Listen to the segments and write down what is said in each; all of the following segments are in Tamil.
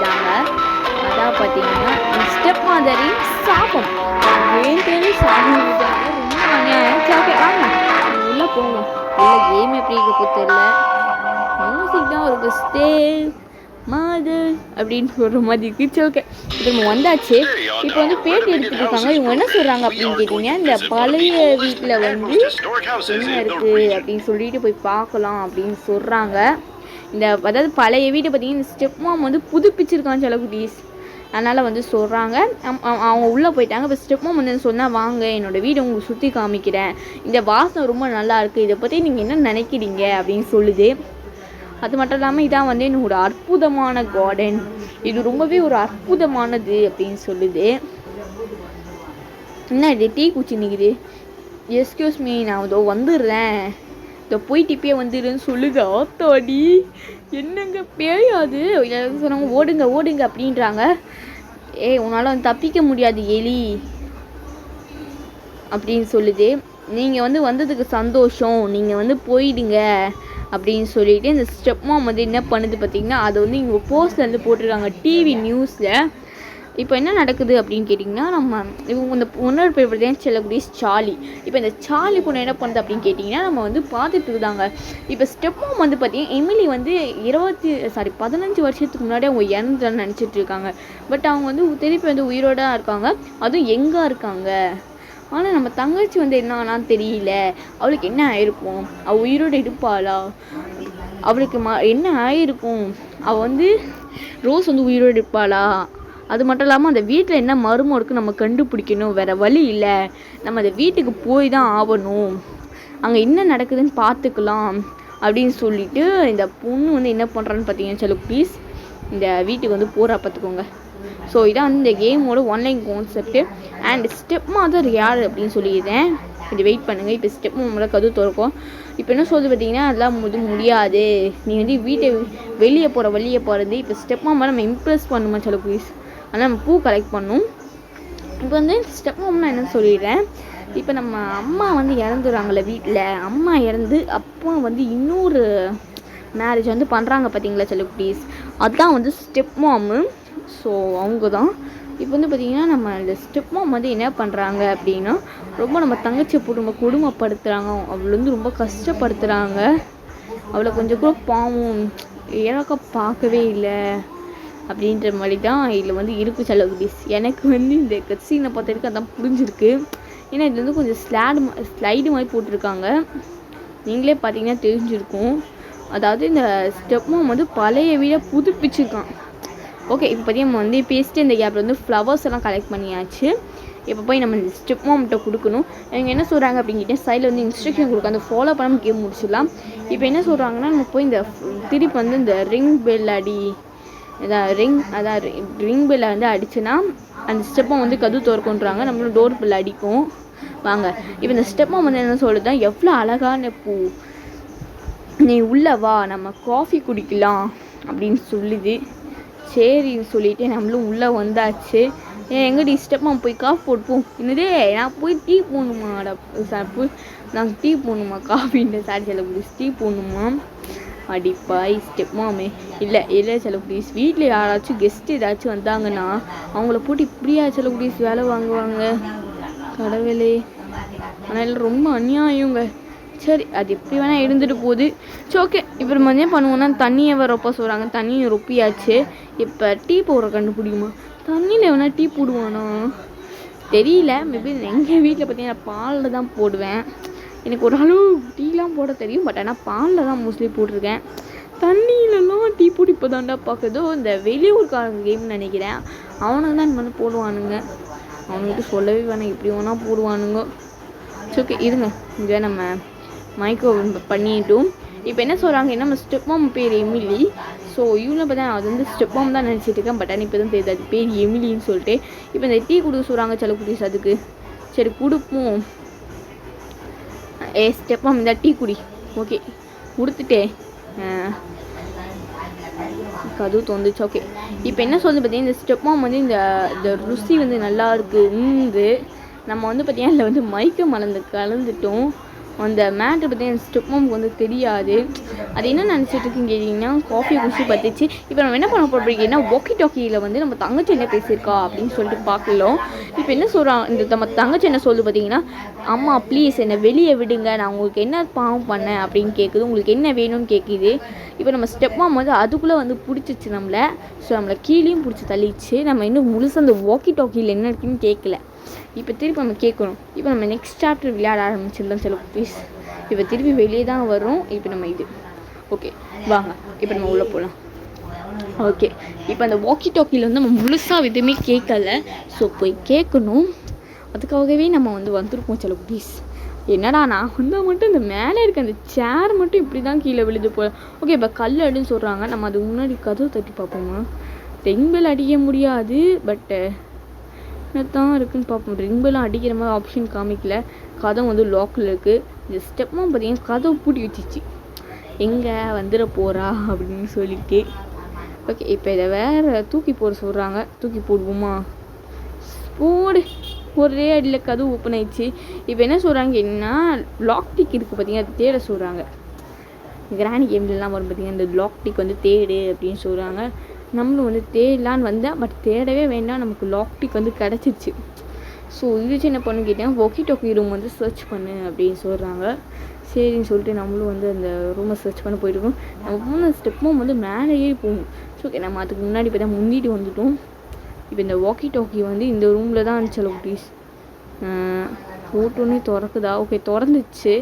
செய்கிறாங்க. அதான் பார்த்தீங்கன்னா ஸ்டெப் மாதரின் சாபம். ஏன் தேவை சாபம் விடுறாங்க, ரொம்ப அநியாயம். ஓகே வாங்க உள்ளே போங்க. உள்ள கேம் எப்படி இருக்க தெரியல, மியூசிக் தான் ஒரு பெஸ்ட்டே மாதர் அப்படின்னு சொல்கிற மாதிரி இருந்துச்சு. ஓகே இப்போ நம்ம வந்தாச்சு. இப்போ வந்து பேட்டி எடுத்துட்டு இருக்காங்க. இவங்க என்ன சொல்கிறாங்க அப்படின்னு கேட்டிங்கன்னா, இந்த பழைய வீட்டில் வந்து என்ன இருக்குது அப்படின்னு சொல்லிட்டு போய் பார்க்கலாம் அப்படின்னு சொல்கிறாங்க. இந்த அதாவது பழைய வீட்டை பார்த்தீங்கன்னா இந்த ஸ்டெப் மாம் வந்து புதுப்பிச்சிருக்கான்னு சில குட்டீஸ், அதனால் வந்து சொல்கிறாங்க. அவங்க உள்ளே போயிட்டாங்க. இப்போ ஸ்டெப் மாம் வந்து சொன்னால் வாங்க என்னோடய வீடை உங்களுக்கு சுற்றி காமிக்கிறேன், இந்த வாசனை ரொம்ப நல்லா இருக்குது, இதை பற்றி நீங்கள் என்ன நினைக்கிறீங்க அப்படின்னு சொல்லுது. அது மட்டும் இல்லாமல் இதான் வந்து ஒரு அற்புதமான கார்டன், இது ரொம்பவே ஒரு அற்புதமானது அப்படின்னு சொல்லுது. என்ன இது டீ குச்சி நிற்குது, எஸ்கியூஸ் மீ நான் இதோ வந்துடுறேன், இதோ போயிட்டு இப்பயே வந்துடுன்னு சொல்லுது. ஆத்தாடி என்னங்க பேயாது, சொன்னாங்க ஓடுங்க ஓடுங்க அப்படின்றாங்க. உன்னால் வந்து தப்பிக்க முடியாது எலி அப்படின்னு சொல்லுது. நீங்கள் வந்து வந்ததுக்கு சந்தோஷம், நீங்கள் வந்து போயிடுங்க அப்படின்னு சொல்லிட்டு இந்த ஸ்டெப் மாம் வந்து என்ன பண்ணுது பார்த்தீங்கன்னா, அதை வந்து இங்கே போஸ்டில் வந்து போட்டிருக்காங்க டிவி நியூஸில். இப்போ என்ன நடக்குது அப்படின்னு கேட்டிங்கன்னா, நம்ம இவங்க இந்த பொண்ணோட பேர் பார்த்தீங்கன்னா செல்லக்கூடிய சார்லி. இப்போ இந்த சார்லி பொண்ணு என்ன பண்ணுது அப்படின்னு கேட்டிங்கன்னா, நம்ம வந்து பார்த்துட்டு இருந்தாங்க. இப்போ ஸ்டெப் மாம் வந்து பார்த்தீங்கன்னா எமிலி வந்து 15 வருஷத்துக்கு முன்னாடி அவங்க இறந்துன்னு நினச்சிட்டு இருக்காங்க. பட் அவங்க வந்து திருப்பி வந்து உயிரோடு இருக்காங்க, அதுவும் எங்கே இருக்காங்க. ஆனால் நம்ம தங்கச்சி வந்து என்ன ஆனான்னு தெரியல, அவளுக்கு என்ன ஆயிருக்கும், அவள் உயிரோடு இருப்பாளா, அவளுக்கு என்ன ஆயிருக்கும், அவள் வந்து ரோஸ் வந்து உயிரோடு இருப்பாளா. அது மட்டும் இல்லாமல் அந்த வீட்டில் என்ன மர்மம் இருக்குது நம்ம கண்டுபிடிக்கணும், வேறு வழி இல்லை, நம்ம அந்த வீட்டுக்கு போய் தான் ஆகணும், அங்கே என்ன நடக்குதுன்னு பார்த்துக்கலாம் அப்படின்னு சொல்லிட்டு இந்த பொண்ணு வந்து என்ன பண்ணுறான்னு பார்த்தீங்கன்னா சொல்லு ப்ளீஸ் இந்த வீட்டுக்கு வந்து போகிறா பார்த்துக்கோங்க. ஸோ இதான் வந்து இந்த கேமோட ஆன்லைன் கான்செப்ட்டு. அண்ட் ஸ்டெப் மாதர் யார் அப்படின்னு சொல்லியிருந்தேன், இது வெயிட் பண்ணுங்கள். இப்போ ஸ்டெப் மாதோட கதவு திறக்கும். இப்போ என்ன சொல்லுது பார்த்தீங்கன்னா, அதெல்லாம் முடியாது, நீ வந்து வீட்டை வெளியே போகிறது. இப்போ ஸ்டெப் மாமா நம்ம இம்ப்ரெஸ் பண்ணுமா சொல்ல ப்ளீஸ், ஆனால் நம்ம பூ கலெக்ட் பண்ணணும். இப்போ வந்து ஸ்டெப் மாமா நான் என்ன சொல்லிடுறேன், இப்போ நம்ம அம்மா வந்து இறந்துடுறாங்களே வீட்டில், அம்மா இறந்து அப்பா வந்து இன்னொரு மேரேஜ் வந்து பண்ணுறாங்க பார்த்தீங்களா சொல்ல ப்ளீஸ், அதுதான் வந்து ஸ்டெப் மாமு. ஸோ அவங்க தான் இப்போ வந்து பார்த்திங்கன்னா நம்ம இந்த ஸ்டெப் மாம் வந்து என்ன பண்ணுறாங்க அப்படின்னா, ரொம்ப நம்ம தங்கச்சியை போட்டு ரொம்ப கொடுமைப்படுத்துகிறாங்க, அவளை வந்து ரொம்ப கஷ்டப்படுத்துகிறாங்க, அவளை கொஞ்சம் கூட பாவம் இறக்க பார்க்கவே இல்லை அப்படின்ற மாதிரி தான் இதில் வந்து இருக்குது சில குட்டீஸ். எனக்கு வந்து இந்த கட்சீனை பார்த்துருக்கு அதான் புரிஞ்சிருக்கு. ஏன்னா இது வந்து கொஞ்சம் ஸ்லைடு மாதிரி போட்டிருக்காங்க, நீங்களே பார்த்தீங்கன்னா தெரிஞ்சிருக்கும். அதாவது இந்த ஸ்டெப் மாம் வந்து பழைய வீடை புதுப்பிச்சிருக்கான். ஓகே இப்போ பார்த்தீங்கன்னா நம்ம வந்து பேசிட்டு இந்த கேப்பில் வந்து ஃப்ளவர்ஸ் எல்லாம் கலெக்ட் பண்ணியாச்சு. இப்போ போய் நம்ம இந்த ஸ்டெப் மாம்கிட்ட கொடுக்கணும். இவங்க என்ன சொல்கிறாங்க அப்படின்னு கேட்டால் சைடில் வந்து இன்ஸ்ட்ரக்ஷன் கொடுக்க, அந்த ஃபாலோ பண்ணாமல் கேம் முடிச்சிடலாம். இப்போ என்ன சொல்கிறாங்கன்னா, நம்ம போய் இந்த திருப்பி வந்து இந்த ரிங் பெல் ரிங் பெல்லை வந்து அடிச்சுன்னா அந்த ஸ்டெப் மாம் வந்து கதவு திறக்குன்றாங்க, நம்மளும் டோர் பெல் அடிக்கும் வாங்க. இப்போ இந்த ஸ்டெப் மாம் வந்து என்ன சொல்லுது, எவ்வளோ அழகான பூ, நீ உள்ளே வா நம்ம காஃபி குடிக்கலாம் அப்படின்னு சொல்லுது. சரின்னு சொல்லிவிட்டு நம்மளும் உள்ளே வந்தாச்சு. எங்கடி ஸ்டெப்மா போய் காஃபி போட்டுப்போம், என்னதே நான் போய் டீ போடணுமாடா போய் நாங்கள் டீ போடணுமா, காஃபின்ற சாரி சில ப்ளீஸ் டீ போடணுமா அடிப்பாய் ஸ்டெப் மாமே. இல்லை சில ப்ளீஸ் வீட்டில் யாராச்சும் கெஸ்ட் ஏதாச்சும் வந்தாங்கன்னா அவங்கள போட்டு இப்படியா சில ப்ளீஸ் வேலை வாங்குவாங்க, கடவுளே ஆனால் ரொம்ப அநியாயங்க. சரி அது எப்படி வேணால் இருந்துட்டு போகுது. சரி ஓகே இப்போ நம்ம என்ன பண்ணுவோன்னா, தண்ணியை ரொப்ப சொல்கிறாங்க, தண்ணியை ரொப்பியாச்சு. இப்போ டீ போடுற கண்டுபிடிக்குமா, தண்ணியில் வேணால் டீ போடுவானா தெரியல. மேபி எங்கள் வீட்டில் பார்த்தீங்கன்னா பாலில் தான் போடுவேன், எனக்கு ஒரு அளவு டீலாம் போட தெரியும், பட் ஆனால் பாலில் தான் மோஸ்ட்லி போட்டிருக்கேன். தண்ணியிலலாம் டீ போட்டு இப்போ தாண்டா பார்க்குதோ இந்த வெளியூர்காரங்க கேம்னு நினைக்கிறேன், அவனுக்கு தான் இந்த மாதிரி போடுவானுங்க, அவனுக்கிட்ட சொல்லவே வேணாம் எப்படி வேணால் போடுவானுங்க. சரி ஓகே இருங்க, இங்கே நம்ம மைக்ரோ பண்ணிட்டோம். இப்போ என்ன சொல்கிறாங்க, நம்ம ஸ்டெப் மாம் பேர் எமிலி. ஸோ இவனை பார்த்தா அது வந்து ஸ்டெப் மாம் தான் நினச்சிட்டு இருக்கேன், பட் ஆனால் இப்போ தான் தெரியுது அது பேர் எமிலின்னு சொல்லிட்டு. இப்போ இந்த டீ கொடுக்க சொல்கிறாங்க சில குடிஸ், அதுக்கு சரி கொடுப்போம். ஸ்டெப் மாம் இந்த டீ குடி. ஓகே கொடுத்துட்டே கதவு தோந்துச்சு. ஓகே இப்போ என்ன சொல்லுது பார்த்தீங்கன்னா, இந்த ஸ்டெப் மாம் வந்து இந்த ருசி வந்து நல்லா இருக்குது. நம்ம வந்து பார்த்திங்கன்னா இதில் வந்து மைக்க கலந்துட்டோம். அந்த மேட்ரு பற்றி அந்த ஸ்டெப் மாமுக்கு வந்து தெரியாது. அது என்ன நினச்சிட்டு இருக்குன்னு கேட்டிங்கன்னா காஃபி குடிச்சு பற்றிச்சு. இப்போ நம்ம என்ன பண்ண போகிறோம்னா வாக்கி டாக்கியில் வந்து நம்ம தங்கச்சி என்ன பேசியிருக்கா அப்படின்னு சொல்லிட்டு பார்க்கலாம். இப்போ என்ன சொல்கிறான் இந்த நம்ம தங்கச்சி என்ன சொல்லுது பார்த்தீங்கன்னா, அம்மா ப்ளீஸ் என்னை வெளியே விடுங்க, நான் உங்களுக்கு என்ன பாவம் பண்ணேன் அப்படின்னு கேட்குது, உங்களுக்கு என்ன வேணும்னு கேட்குது. இப்போ நம்ம ஸ்டெப் மாம் வந்து அதுக்குள்ளே வந்து பிடிச்சிச்சு நம்மளை. ஸோ நம்மளை கீழேயும் பிடிச்சி தள்ளிச்சு. நம்ம இன்னும் முழுசாக அந்த வாக்கி டாக்கியில் என்ன இருக்குன்னு கேட்கல. இப்போ திருப்பி நம்ம கேட்கணும். இப்போ நம்ம நெக்ஸ்ட் சாப்டர் விளையாட ஆரம்பிச்சிடலாம் செல்ல ப்ளீஸ். இப்போ திருப்பி வெளியே தான் வரும். இப்போ நம்ம இது ஓகே வாங்க இப்போ நம்ம உள்ளே போகலாம். ஓகே இப்போ அந்த வாக்கி டாக்கியில் வந்து நம்ம முழுசாக எதுவுமே கேட்கல. ஸோ போய் கேட்கணும். அதுக்காகவே நம்ம வந்து வந்திருக்கோம் செல்ல ப்ளீஸ். என்னடா நான் வந்தால் மட்டும் இந்த மேலே இருக்க அந்த சேர் மட்டும் இப்படி தான் கீழே விழுது போல. ஓகே இப்போ கல் அடின்னு சொல்கிறாங்க. நம்ம அதுக்கு முன்னாடி கதவு தட்டி பார்ப்போமா? ரிங் அடிக்க முடியாது, பட்டு தான் இருக்குன்னு பார்ப்போம். ரிங் பெல்லாம் அடிக்கிற மாதிரி ஆப்ஷன் காமிக்கல. கதவு வந்து லாக்கில் இருக்குது. இந்த ஸ்டெப்பும் பார்த்தீங்கன்னா கதவு பூட்டி வச்சிச்சு. எங்கே வந்துட போகிறா அப்படின்னு சொல்லிட்டு. ஓகே இப்போ இதை வேறு தூக்கி போட சொல்கிறாங்க. தூக்கி போடுவோமா? போடு. ஒரே அடியில் கதவு ஓப்பன் ஆயிடுச்சு. இப்போ என்ன சொல்கிறாங்க என்ன லாக் டிக் இருக்குது பார்த்தீங்கன்னா அது தேட சொல்கிறாங்க. கிராணி கேம்லாம் வரும் பார்த்தீங்கன்னா இந்த லாக் டிக் வந்து தேடு அப்படின்னு சொல்கிறாங்க. நம்மளும் வந்து தேடலான்னு வந்தேன், பட் தேடவே வேண்டாம், நமக்கு லாக் டிக் வந்து கிடச்சிருச்சு. ஸோ இது என்ன பண்ணு கேட்டேன், வாக்கி டாக்கி ரூம் வந்து சர்ச் பண்ணு அப்படின்னு சொல்கிறாங்க. சரின்னு சொல்லிட்டு நம்மளும் வந்து அந்த ரூமை சர்ச் பண்ண போயிட்டுருக்கோம். நம்ம போன ஸ்டெப்பும் வந்து மேலே ஏறி போகணும். ஸோ ஓகே நம்ம அதுக்கு முன்னாடி இப்போ தான் முந்திட்டு வந்துட்டோம். இப்போ இந்த வாக்கி டாக்கி வந்து இந்த ரூமில் தான் இருந்துச்சு ப்ளீஸ். ஃபோட்டோன்னே திறக்குதா? ஓகே திறந்துச்சு.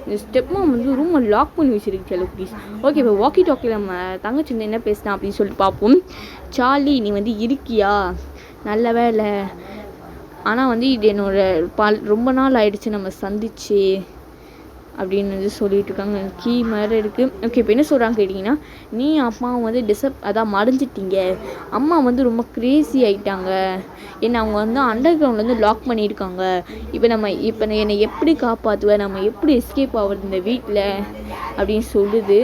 இந்த ஸ்டெப்பும் வந்து ரூமை லாக் பண்ணி வச்சுருக்கு செல்ல ப்ளீஸ். ஓகே இப்போ வாக்கி டாக்கியில் நம்ம தங்கச்சி வந்து என்ன பேசினா அப்படின்னு சொல்லிட்டு பார்ப்போம். சார்லி நீ வந்து இருக்கியா? நல்ல வேலை. ஆனால் வந்து இது என்னோட ரொம்ப நாள் ஆயிடுச்சு நம்ம சந்திச்சு அப்படின்னு வந்து சொல்லிட்டு இருக்காங்க. கீ மாதிரி இருக்குது. ஓகே இப்போ என்ன சொல்கிறாங்க கேட்டிங்கன்னா, நீ அம்மா வந்து அதான் மறைஞ்சிட்டிங்க. அம்மா வந்து ரொம்ப க்ரேசி ஆகிட்டாங்க. என்னை அவங்க வந்து அண்டர் கிரவுண்ட்லேருந்து லாக் பண்ணியிருக்காங்க. இப்போ என்னை எப்படி காப்பாற்றுவேன், நம்ம எப்படி எஸ்கேப் ஆகுறது இந்த வீட்டில் அப்படின்னு சொல்லுது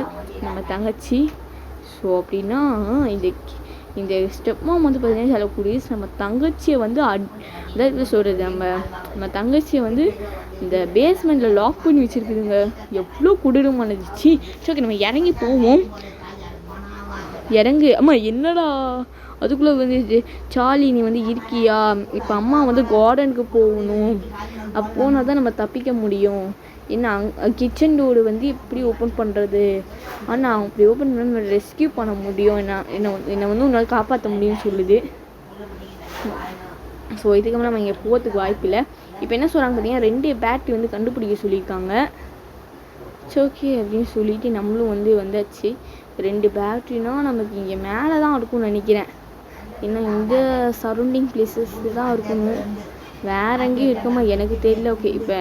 நம்ம தங்கச்சி. ஸோ அப்படின்னா இந்த ஸ்டெப் மாம் வந்து பார்த்தீங்கன்னா சொல்லக்கூடிய நம்ம தங்கச்சியை வந்து அதாவது சொல்கிறது நம்ம தங்கச்சியை வந்து இந்த பேஸ்மெண்ட்டில் லாக் பண்ணி வச்சுருக்குதுங்க. எவ்வளோ கொடூரமானதுச்சு. ஓகே நம்ம இறங்கி போவோம். இறங்கு. அம்மா என்னடா அதுக்குள்ளே வந்து சார்லி நீ வந்து இருக்கியா? இப்போ அம்மா வந்து கார்டனுக்கு போகணும். அப்போ போனால் தான் நம்ம தப்பிக்க முடியும். என்ன கிச்சன் டோரு வந்து எப்படி ஓப்பன் பண்ணுறது? ஆனால் அப்படி ஓப்பன் பண்ண நம்ம ரெஸ்கியூ பண்ண முடியும். என்னை வந்து உன்னால் காப்பாற்ற முடியும்னு சொல்லுது. ஸோ இதுக்கு நம்ம இங்கே போகிறதுக்கு வாய்ப்பு இல்லை. இப்போ என்ன சொல்கிறாங்க பார்த்தீங்கன்னா 2 பேட்டரி வந்து கண்டுபிடிக்க சொல்லியிருக்காங்க. ஓகே அப்படின்னு சொல்லிட்டு நம்மளும் வந்து வந்தாச்சு. 2 பேட்ரினா நமக்கு இங்கே மேலே தான் இருக்கும்னு நினைக்கிறேன். ஏன்னா இந்த சரௌண்டிங் பிளேசஸ் தான் இருக்கணும், வேற எங்கேயும் இருக்குமா எனக்கு தெரியல. ஓகே இப்போ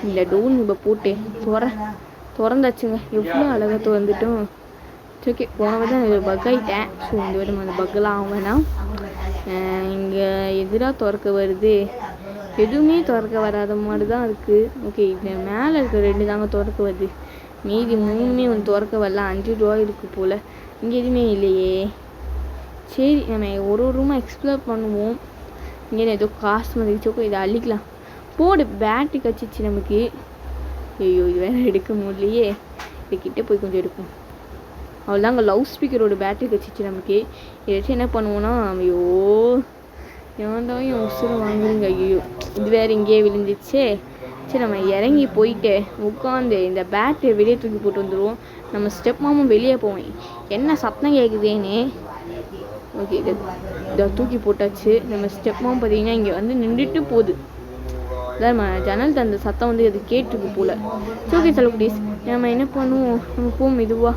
இந்த டோர் இப்போ போட்டு திறந்தாச்சுங்க. எவ்வளோ அழகாக திறந்துட்டோம். ஓகே போன தான் பக் ஆகிட்டேன். ஸோ இந்த விட அந்த பக்கெல்லாம் ஆகும் வேணாம். இங்கே எதிராக திறக்க வருது, எதுவுமே திறக்க வராத மாதிரி தான் இருக்குது. ஓகே இது மேலே இருக்க 2 தாங்க திறக்க வருது, மீதி 3மே வந்து திறக்க வரல. 5 ரூபா இருக்குது போல். இங்கே எதுவுமே இல்லையே. சரி நம்ம ஒரு ரூமாக எக்ஸ்ப்ளோர் பண்ணுவோம். இங்கே ஏதோ காசு வந்துச்சோக்கோ, இதை அள்ளிக்கலாம். போடு பேட்டரி கச்சிச்சு நமக்கு. ஐயோ இது வேறு எடுக்க முடியலையே. இதுக்கிட்டே போய் கொஞ்சம் எடுக்கும். அவ்வளோதாங்க லவுட் ஸ்பீக்கரோட பேட்டரி கச்சிச்சு நமக்கு. இதை வச்சு என்ன பண்ணுவோன்னா, ஐயோ ஏன்தான் என் உசுரை வாங்குறீங்க. ஐயோ இது வேறு இங்கேயே விழுந்துச்சே. சரி நம்ம இறங்கி போயிட்டு உட்காந்து இந்த பேட்டரியை வெளியே தூக்கி போட்டு வந்துடுவோம். நம்ம ஸ்டெப் மாமும் வெளியே போவோம். என்ன சத்தம் கேட்குதேன்னு. ஓகே இதை தூக்கி போட்டாச்சு. நம்ம ஸ்டெப் மாம் பார்த்தீங்கன்னா இங்கே வந்து நின்றுட்டு போகுது. அதான் நம்ம ஜன்னல் தந்த சத்தம் வந்து அது கேட்டுருக்கு போல். ஓகே சொல்ல ப்ளீஸ் நம்ம என்ன பண்ணுவோம், நம்ம போவோம் இதுவா.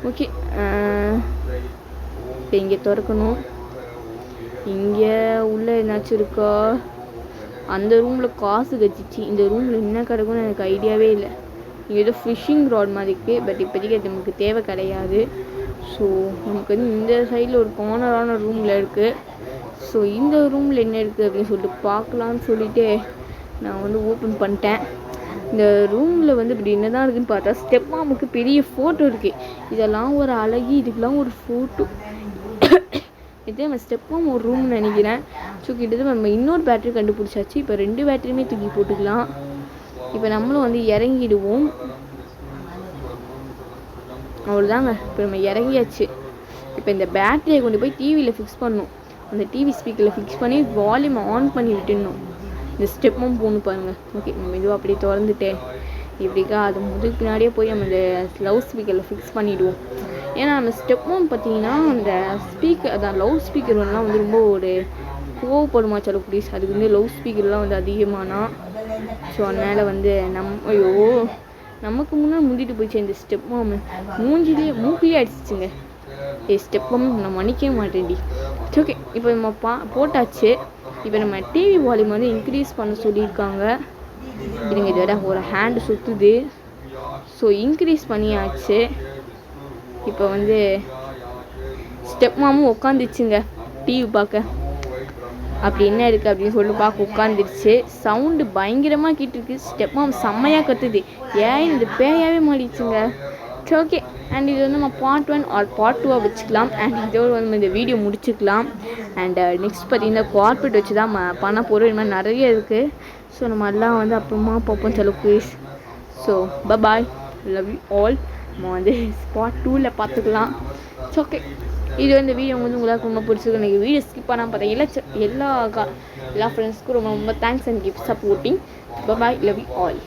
ஓகே இப்போ இங்கே திறக்கணும். இங்கே உள்ளே என்னாச்சும் இருக்கா? அந்த ரூமில் காசு கச்சிச்சு. இந்த ரூமில் என்ன கிடக்குன்னு எனக்கு ஐடியாவே இல்லை. இங்கே ஏதோ ஃபிஷ்ஷிங் ராட் மாதிரி இருக்குது, பட் இப்போதைக்கு அது நமக்கு தேவை கிடையாது. ஸோ நமக்கு வந்து இந்த சைடில் ஒரு கார்னரான ரூமில் இருக்குது. ஸோ இந்த ரூமில் என்ன இருக்குது அப்படின்னு சொல்லிட்டு பார்க்கலான்னு சொல்லிட்டு நான் வந்து ஓப்பன் பண்ணிட்டேன். இந்த ரூமில் வந்து இப்படி என்ன தான் இருக்குதுன்னு பார்த்தா ஸ்டெப் மாமுக்கு பெரிய ஃபோட்டோ இருக்குது. இதெல்லாம் ஒரு அழகி, இதுக்கெலாம் ஒரு ஃபோட்டோ. இதே நம்ம ஸ்டெப் மாம் ஒரு ரூம்னு நினைக்கிறேன். ஸோ கிட்டத்தட்ட நம்ம இன்னொரு பேட்டரி கண்டுபிடிச்சாச்சு. இப்போ 2 பேட்டரியுமே தூக்கி போட்டுக்கலாம். இப்போ நம்மளும் வந்து இறங்கிடுவோம். அவ்வளோதாங்க, இப்போ நம்ம இறங்கியாச்சு. இப்போ இந்த பேட்டரியை கொண்டு போய் டிவியில் ஃபிக்ஸ் பண்ணணும். அந்த டிவி ஸ்பீக்கரில் ஃபிக்ஸ் பண்ணி வால்யூம் ஆன் பண்ணி விட்டுடணும். இந்த ஸ்டெப்பும் போகணும் பாருங்கள். ஓகே, நம்ம இதுவும் அப்படியே திறந்துட்டேன். இப்படிக்கா அது முதல் பின்னாடியே போய் நம்ம இந்த லவுட் ஸ்பீக்கரில் ஃபிக்ஸ் பண்ணிவிடுவோம். ஏன்னா நம்ம ஸ்டெப்பும் பார்த்தீங்கன்னா அந்த ஸ்பீக்கர் அதான் லவுட் ஸ்பீக்கர்லாம் வந்து ரொம்ப ஒரு கோவப்படுமா சொல்ல ப்ளீஸ். அதுக்கு வந்து லவுட் ஸ்பீக்கர்லாம் வந்து அதிகமானா ஸோ அதனால் வந்து ஐயோ நமக்கு முன்னாடி முந்திட்டு போயிடுச்சு இந்த ஸ்டெப்பும். மூக்கிலே அடிச்சிச்சுங்க. ஸ்டெப்பும் நான் மன்னிக்கவே மாட்டேன்டி. ஓகே, இப்போ நம்ம போட்டாச்சு. இப்போ நம்ம டிவி வால்யூம் வந்து இன்க்ரீஸ் பண்ண சொல்லியிருக்காங்க. இதுங்க இதோட ஒரு ஹேண்டு சுற்றுது. ஸோ இன்க்ரீஸ் பண்ணியாச்சு. இப்போ வந்து ஸ்டெப் மாமும் உட்காந்துச்சுங்க டிவி பார்க்க. அப்படி என்ன இருக்குது அப்படின்னு சொல்லிட்டு பார்க்க உட்காந்துருச்சு. சவுண்டு பயங்கரமாக கேட்டுருக்கு. ஸ்டெப் மாம் செம்மையாக கற்றுது. ஏன் இது பேயாவே மாறிடுச்சுங்க. ஓகே, அண்ட் இது வந்து நம்ம பார்ட் 1 ஆர் பார்ட் 2 வச்சுக்கலாம். அண்ட் இதோடு வந்து இந்த வீடியோ முடிச்சுக்கலாம். அண்ட் நெக்ஸ்ட் பார்த்தீங்கன்னா கார்பெட் வச்சு தான் பண்ண போகிறோம். இது மாதிரி நிறைய இருக்குது. ஸோ நம்ம எல்லாம் வந்து அப்புறமா பார்ப்போம் செலவு please. So bye, love you all. நம்ம வந்து பார்ட் 2ல் பார்த்துக்கலாம். ஓகே, இது வந்து வீடியோ வந்து உங்களுக்கு ரொம்ப பிடிச்சிருக்கு. எனக்கு வீடியோ ஸ்கிப் பண்ணாமல் பார்த்தேன். எல்லா ஃப்ரெண்ட்ஸ்க்கும் ரொம்ப ரொம்ப thanks and keep supporting. Bye, love you all.